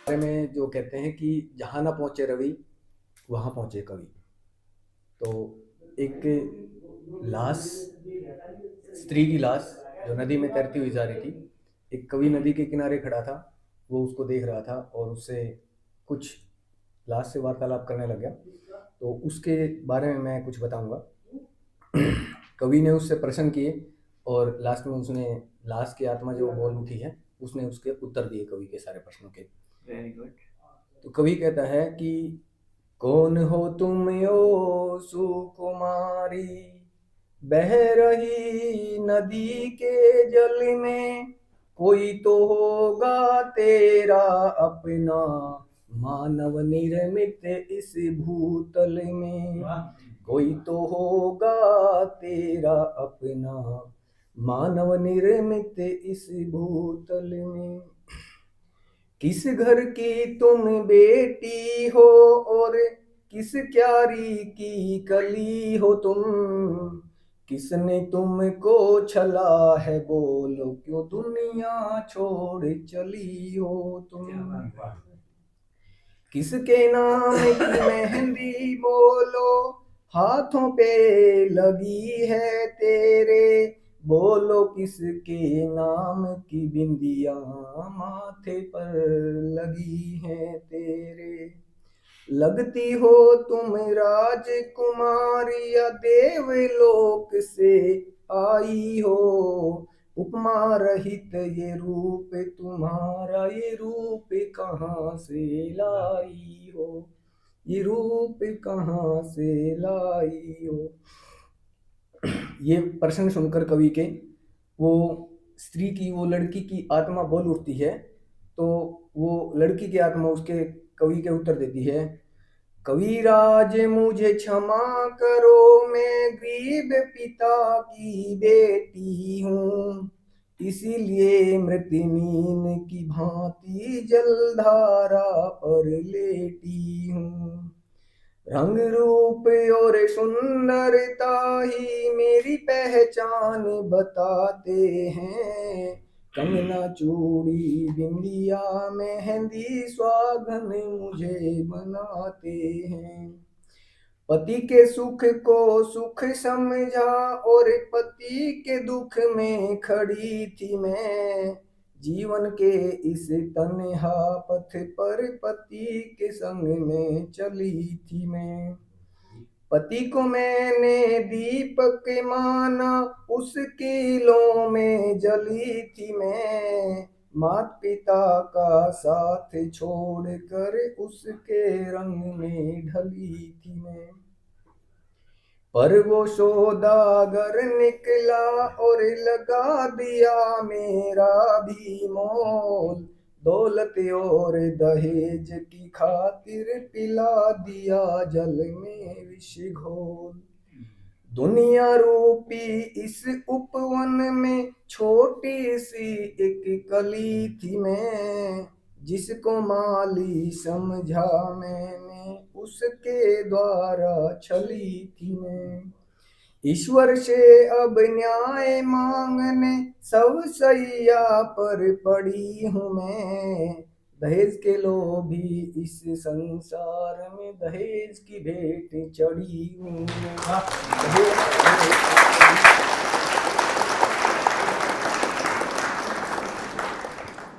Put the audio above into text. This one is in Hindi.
बारे में जो कहते हैं कि जहाँ ना पहुँचे रवि वहाँ पहुँचे कवि। तो एक लाश, स्त्री की लाश जो नदी में तैरती हुई जा रही थी, एक कवि नदी के किनारे खड़ा था। वो उसको देख रहा था और उससे कुछ लाश से वार्तालाप करने लग गया। तो उसके बारे में मैं कुछ बताऊंगा। कवि ने उससे प्रश्न किए और लास्ट में उसने, लाश की आत्मा जो बोल उठी है, उसने उसके उत्तर दिए कवि के सारे प्रश्नों के। Very good. तो कवि कहता है कि कौन हो तुम ओ सुकुमारी, बह रही नदी के जल में, कोई तो होगा तेरा अपना, मानव निर्मित इस भूतल में। कोई तो होगा तेरा अपना, मानव निर्मित इस भूतल में। किस घर की तुम बेटी हो और किस क्यारी की कली हो तुम, किसने तुमको छला है बोलो, क्यों दुनिया छोड़ चली हो तुम। किसके नाम की मेहंदी बोलो, हाथों पे लगी है तेरे, बोलो किसके नाम की बिंदिया माथे पर लगी है तेरे। लगती हो तुम राजकुमारी या देवलोक से आई हो, उपमा रहित ये रूप तुम्हारा, ये रूप कहाँ से लाई हो, ये रूप कहाँ से लाई हो। ये प्रश्न सुनकर कवि के, वो स्त्री की, वो लड़की की आत्मा बोल उठती है। तो वो लड़की की आत्मा उसके कवि के उत्तर देती है, कविराज मुझे क्षमा करो, मैं गरीब पिता की बेटी हूँ, इसीलिए मृत्यमीन की भांति जलधारा पर लेटी हूँ। रंग रूप और सुंदरता ही मेरी पहचान बताते हैं, कंगना चूड़ी बिंदिया मेहंदी स्वागन मुझे बनाते हैं। पति के सुख को सुख समझा और पति के दुख में खड़ी थी मैं, जीवन के इस तन्हा पथ पर पति के संग में चली थी मैं। पति को मैंने दीपक माना, उसकी लौ में जली थी मैं, माता पिता का साथ छोड़कर उसके रंग में ढली थी मैं। पर वो सौदागर निकला और लगा दिया मेरा भी मोल, दौलत और दहेज की खातिर पिला दिया जल में विष घोल। दुनिया रूपी इस उपवन में छोटी सी एक कली थी मैं, जिसको माली समझा मैंने उसके द्वारा छली थी मैं। ईश्वर से अब न्याय मांगने सब सैया पर पड़ी हूँ मैं, दहेज के लोभी इस संसार में दहेज की भेंट चढ़ी हूँ मैं।